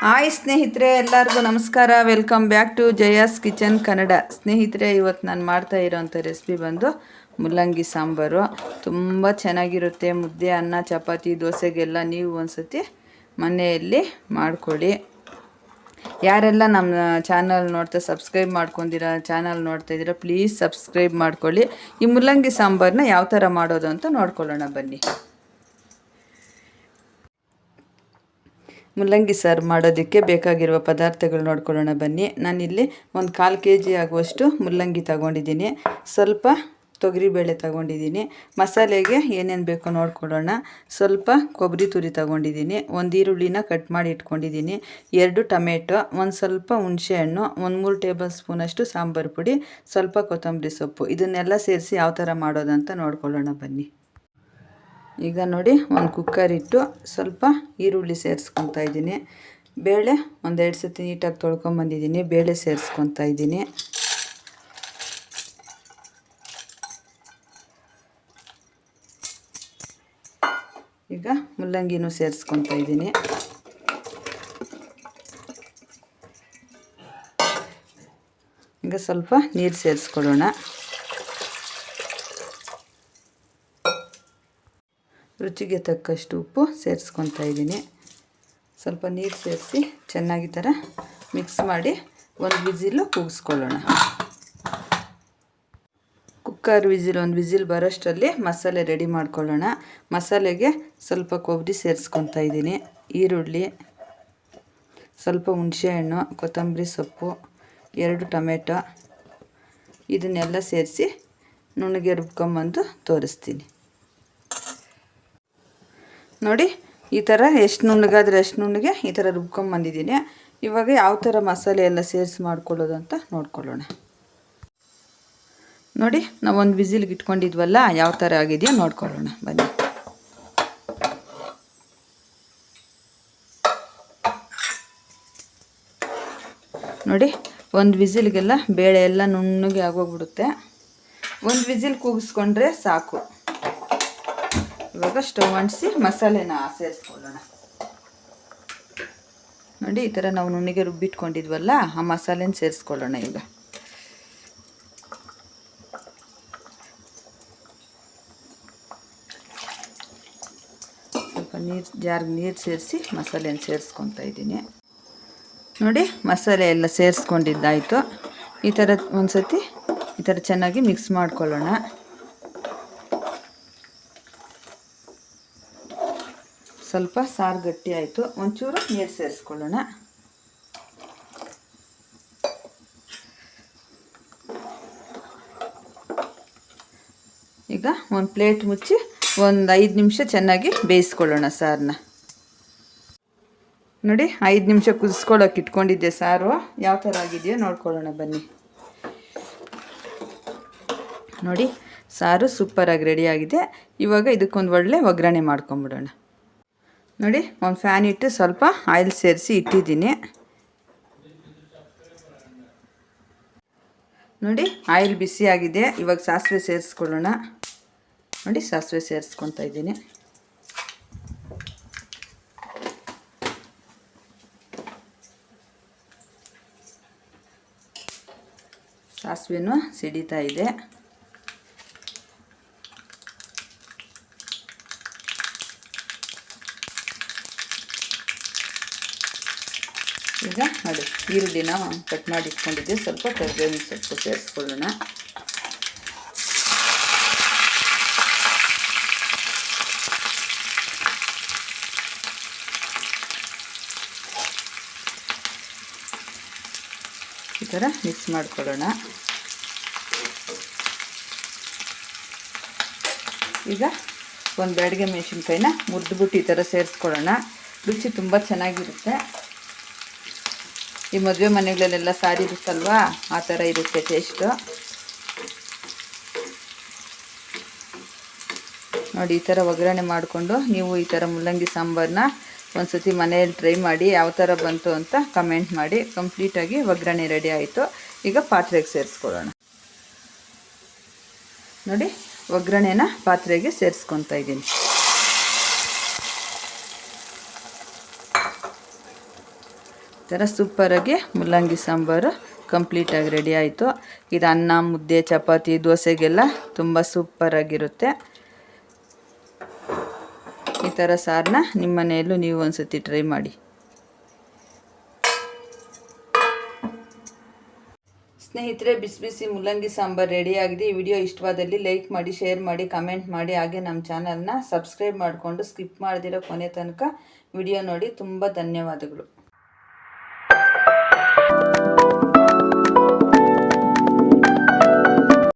Hi ಸ್ನೇಹಿತರೆ, ಎಲ್ಲರಿಗೂ ನಮಸ್ಕಾರ. Welcome back to Jaya's kitchen Kannada. ಸ್ನೇಹಿತರೆ, ಇವತ್ತು ನಾನು ಮಾಡ್ತಾ ಇರೋಂಥ ರೆಸಿಪಿ ಬಂದು ಮುಲ್ಲಂಗಿ ಸಾಂಬಾರು. ತುಂಬ ಚೆನ್ನಾಗಿರುತ್ತೆ. ಮುದ್ದೆ, ಅನ್ನ, ಚಪಾತಿ, ದೋಸೆಗೆಲ್ಲ ನೀವು ಒಂದ್ಸತಿ ಮನೆಯಲ್ಲಿ ಮಾಡ್ಕೊಳ್ಳಿ. ಯಾರೆಲ್ಲ ನಮ್ಮ ಚಾನಲ್ ಸಬ್ಸ್ಕ್ರೈಬ್ ಮಾಡ್ಕೊಂಡಿರ ಚಾನಲ್ ನೋಡ್ತಾ ಇದ್ದೀರಾ, ಪ್ಲೀಸ್ ಸಬ್ಸ್ಕ್ರೈಬ್ ಮಾಡ್ಕೊಳ್ಳಿ. ಈ ಮುಲ್ಲಂಗಿ ಸಾಂಬಾರನ್ನ ಯಾವ ಥರ ಮಾಡೋದು ಅಂತ ನೋಡ್ಕೊಳ್ಳೋಣ ಬನ್ನಿ. ಮುಲ್ಲಂಗಿ ಸಾರು ಮಾಡೋದಕ್ಕೆ ಬೇಕಾಗಿರುವ ಪದಾರ್ಥಗಳು ನೋಡ್ಕೊಳ್ಳೋಣ ಬನ್ನಿ. ನಾನಿಲ್ಲಿ ಒಂದು 1/4 kg ಆಗುವಷ್ಟು ಮುಲ್ಲಂಗಿ ತಗೊಂಡಿದ್ದೀನಿ. ಸ್ವಲ್ಪ ತೊಗರಿಬೇಳೆ ತಗೊಂಡಿದ್ದೀನಿ. ಮಸಾಲೆಗೆ ಏನೇನು ಬೇಕೋ ನೋಡ್ಕೊಳ್ಳೋಣ. ಸ್ವಲ್ಪ ಕೊಬ್ಬರಿ ತುರಿ ತಗೊಂಡಿದ್ದೀನಿ. ಒಂದು ಈರುಳ್ಳಿನ ಕಟ್ ಮಾಡಿ ಇಟ್ಕೊಂಡಿದ್ದೀನಿ. 2 ಟೊಮೆಟೊ, ಒಂದು ಸ್ವಲ್ಪ ಹುಣಸೆಹಣ್ಣು, ಒಂದು 3 ಟೇಬಲ್ ಸ್ಪೂನಷ್ಟು ಸಾಂಬಾರು ಪುಡಿ, ಸ್ವಲ್ಪ ಕೊತ್ತಂಬರಿ ಸೊಪ್ಪು. ಇದನ್ನೆಲ್ಲ ಸೇರಿಸಿ ಯಾವ ಥರ ಮಾಡೋದಂತ ನೋಡ್ಕೊಳ್ಳೋಣ ಬನ್ನಿ. ಈಗ ನೋಡಿ, ಒಂದು ಕುಕ್ಕರ್ ಇಟ್ಟು ಸ್ವಲ್ಪ ಈರುಳ್ಳಿ ಸೇರಿಸ್ಕೊತಾ ಇದ್ದೀನಿ. ಬೇಳೆ ಒಂದು 2 ಸತಿ ನೀಟಾಗಿ ತೊಳ್ಕೊಂಬಂದಿದ್ದೀನಿ. ಬೇಳೆ ಸೇರಿಸ್ಕೊತಾ ಇದ್ದೀನಿ. ಈಗ ಮುಲ್ಲಂಗಿನೂ ಸೇರಿಸ್ಕೊತಾ ಇದ್ದೀನಿ. ಈಗ ಸ್ವಲ್ಪ ನೀರು ಸೇರಿಸ್ಕೊಳ್ಳೋಣ. ರುಚಿಗೆ ತಕ್ಕಷ್ಟು ಉಪ್ಪು ಸೇರಿಸ್ಕೊತಾ ಇದ್ದೀನಿ. ಸ್ವಲ್ಪ ನೀರು ಸೇರಿಸಿ ಚೆನ್ನಾಗಿ ಥರ ಮಿಕ್ಸ್ ಮಾಡಿ ಒಂದು ವಿಸಿಲು ಕೂಗಿಸ್ಕೊಳ್ಳೋಣ. ಕುಕ್ಕರ್ ವಿಸಿಲ್ ಒಂದು ವಿಸಿಲ್ ಬರೋಷ್ಟರಲ್ಲಿ ಮಸಾಲೆ ರೆಡಿ ಮಾಡ್ಕೊಳ್ಳೋಣ. ಮಸಾಲೆಗೆ ಸ್ವಲ್ಪ ಕೊಬ್ಬರಿ ಸೇರಿಸ್ಕೊತಾ ಇದ್ದೀನಿ, ಈರುಳ್ಳಿ, ಸ್ವಲ್ಪ ಹುಣಸೆಹಣ್ಣು, ಕೊತ್ತಂಬರಿ ಸೊಪ್ಪು, 2 ಟೊಮೆಟೊ. ಇದನ್ನೆಲ್ಲ ಸೇರಿಸಿ ನುಣ್ಣಗೆ ರುಬ್ಕೊಂಬಂದು ತೋರಿಸ್ತೀನಿ. ನೋಡಿ, ಈ ಥರ ಎಷ್ಟು ನುಣ್ಣಗಾದರೆ ಅಷ್ಟು ನುಣ್ಣಗೆ ಈ ಥರ ರುಬ್ಕೊಂಬಂದಿದ್ದೀನಿ. ಇವಾಗ ಯಾವ ಥರ ಮಸಾಲೆ ಎಲ್ಲ ಸೇರಿಸಿ ಮಾಡ್ಕೊಳ್ಳೋದು ಅಂತ ನೋಡ್ಕೊಳ್ಳೋಣ. ನೋಡಿ, ನಾವು ಒಂದು ವಿಸಿಲ್ಗೆ ಇಟ್ಕೊಂಡಿದ್ವಲ್ಲ, ಯಾವ ಥರ ಆಗಿದೆಯೋ ನೋಡ್ಕೊಳ್ಳೋಣ ಬನ್ನಿ. ನೋಡಿ, ಒಂದು ವಿಸಿಲ್ಗೆಲ್ಲ ಬೇಳೆ ಎಲ್ಲ ನುಣ್ಣಗೆ ಆಗೋಗ್ಬಿಡುತ್ತೆ. ಒಂದು ವಿಸಿಲ್ ಕೂಗಿಸ್ಕೊಂಡ್ರೆ ಸಾಕು. ಇವಾಗ ಸ್ಟವ್ ಅಂಟಿಸಿ ಮಸಾಲೆನ ಸೇರಿಸ್ಕೊಳ್ಳೋಣ. ನೋಡಿ, ಈ ಥರ ನಾವು ನುಣ್ಣಗೆ ರುಬ್ಬಿಟ್ಕೊಂಡಿದ್ವಲ್ಲ, ಆ ಮಸಾಲೆನ ಸೇರಿಸ್ಕೊಳ್ಳೋಣ. ಈಗ ಸ್ವಲ್ಪ ಜಾರ್ಗೆ ನೀರು ಸೇರಿಸಿ ಮಸಾಲೆನ ಸೇರಿಸ್ಕೊತಾ ಇದ್ದೀನಿ. ನೋಡಿ, ಮಸಾಲೆ ಎಲ್ಲ ಸೇರಿಸ್ಕೊಂಡಿದ್ದಾಯಿತು. ಈ ಥರ ಒಂದು ಸತಿ ಈ ಥರ ಚೆನ್ನಾಗಿ ಮಿಕ್ಸ್ ಮಾಡ್ಕೊಳ್ಳೋಣ. ಸ್ವಲ್ಪ ಸಾರು ಗಟ್ಟಿ ಆಯಿತು. ಒಂಚೂರು ನೀರು ಸೇರಿಸ್ಕೊಳ್ಳೋಣ. ಈಗ ಒಂದು ಪ್ಲೇಟ್ ಮುಚ್ಚಿ ಒಂದು 5 ನಿಮಿಷ ಚೆನ್ನಾಗಿ ಬೇಯಿಸ್ಕೊಳ್ಳೋಣ ಸಾರನ್ನ. ನೋಡಿ, 5 ನಿಮಿಷ ಕುದಿಸ್ಕೊಳ್ಳೋಕೆ ಇಟ್ಕೊಂಡಿದ್ದೆ ಸಾರು. ಯಾವ ಥರ ಆಗಿದೆಯೋ ನೋಡ್ಕೊಳ್ಳೋಣ ಬನ್ನಿ. ನೋಡಿ, ಸಾರು ಸೂಪರಾಗಿ ರೆಡಿಯಾಗಿದೆ. ಇವಾಗ ಇದಕ್ಕೊಂದು ಒಳ್ಳೆ ಒಗ್ಗರಣೆ ಮಾಡ್ಕೊಂಬಿಡೋಣ. ನೋಡಿ, ಒಂದು ಫ್ಯಾನ್ ಇಟ್ಟು ಸ್ವಲ್ಪ ಆಯಿಲ್ ಸೇರಿಸಿ ಇಟ್ಟಿದ್ದೀನಿ. ನೋಡಿ, ಆಯಿಲ್ ಬಿಸಿ ಆಗಿದೆ. ಇವಾಗ ಸಾಸಿವೆ ಸೇರಿಸ್ಕೊಳ್ಳೋಣ. ನೋಡಿ, ಸಾಸಿವೆ ಸೇರಿಸ್ಕೊತಾ ಇದ್ದೀನಿ. ಸಾಸಿವೆನೂ ಸಿಡಿತಾ ಇದೆ. ಈಗ ನೋಡಿ, ಈರುಳ್ಳಿನ ಕಟ್ ಮಾಡಿ ಇಟ್ಕೊಂಡಿದ್ದೆ. ಸ್ವಲ್ಪ ಕರಿಬೇವಿನ ಸೊಪ್ಪು ಸೇರಿಸ್ಕೊಳ್ಳೋಣ. ಈ ಥರ ಮಿಕ್ಸ್ ಮಾಡ್ಕೊಳ್ಳೋಣ. ಈಗ ಒಂದು ಬ್ಯಾಡಗೆ ಮೆಣಸಿನ್ಕಾಯಿನ ಮುರಿದ್ಬಿಟ್ಟು ಈ ಥರ ಸೇರಿಸ್ಕೊಳ್ಳೋಣ. ರುಚಿ ತುಂಬ ಚೆನ್ನಾಗಿರುತ್ತೆ. ಈ ಮದುವೆ ಮನೆಗಳಲ್ಲೆಲ್ಲ ಸಾರಿ ಇರುತ್ತಲ್ವಾ, ಆ ಥರ ಇರುತ್ತೆ ಟೇಸ್ಟು. ನೋಡಿ, ಈ ಥರ ಒಗ್ಗರಣೆ ಮಾಡಿಕೊಂಡು ನೀವು ಈ ಥರ ಮುಲ್ಲಂಗಿ ಸಾಂಬಾರನ್ನ ಒಂದು ಸತಿ ಮನೆಯಲ್ಲಿ ಟ್ರೈ ಮಾಡಿ. ಯಾವ ಥರ ಬಂತು ಅಂತ ಕಮೆಂಟ್ ಮಾಡಿ. ಕಂಪ್ಲೀಟಾಗಿ ಒಗ್ಗರಣೆ ರೆಡಿ ಆಯಿತು. ಈಗ ಪಾತ್ರೆಗೆ ಸೇರಿಸ್ಕೊಳ್ಳೋಣ. ನೋಡಿ, ಒಗ್ಗರಣೆನ ಪಾತ್ರೆಗೆ ಸೇರಿಸ್ಕೊತಾ ಇದ್ದೀನಿ. ಈ ಥರ ಸೂಪರಾಗಿ ಮುಲ್ಲಂಗಿ ಸಾಂಬಾರು ಕಂಪ್ಲೀಟಾಗಿ ರೆಡಿ ಆಯಿತು. ಇದು ಅನ್ನ, ಮುದ್ದೆ, ಚಪಾತಿ, ದೋಸೆಗೆಲ್ಲ ತುಂಬ ಸೂಪರಾಗಿರುತ್ತೆ. ಈ ಥರ ಸಾರನ್ನ ನಿಮ್ಮ ಮನೆಯಲ್ಲೂ ನೀವು ಒಂದ್ಸತಿ ಟ್ರೈ ಮಾಡಿ. ಸ್ನೇಹಿತರೆ, ಬಿಸಿ ಬಿಸಿ ಮುಲ್ಲಂಗಿ ಸಾಂಬಾರು ರೆಡಿಯಾಗಿದೆ. ಈ ವಿಡಿಯೋ ಇಷ್ಟವಾದಲ್ಲಿ ಲೈಕ್ ಮಾಡಿ, ಶೇರ್ ಮಾಡಿ, ಕಮೆಂಟ್ ಮಾಡಿ. ಹಾಗೆ ನಮ್ಮ ಚಾನಲ್ನ ಸಬ್ಸ್ಕ್ರೈಬ್ ಮಾಡಿಕೊಂಡು ಸ್ಕಿಪ್ ಮಾಡದಿರೋ ಕೊನೆ ತನಕ ವಿಡಿಯೋ ನೋಡಿ. ತುಂಬ ಧನ್ಯವಾದಗಳು.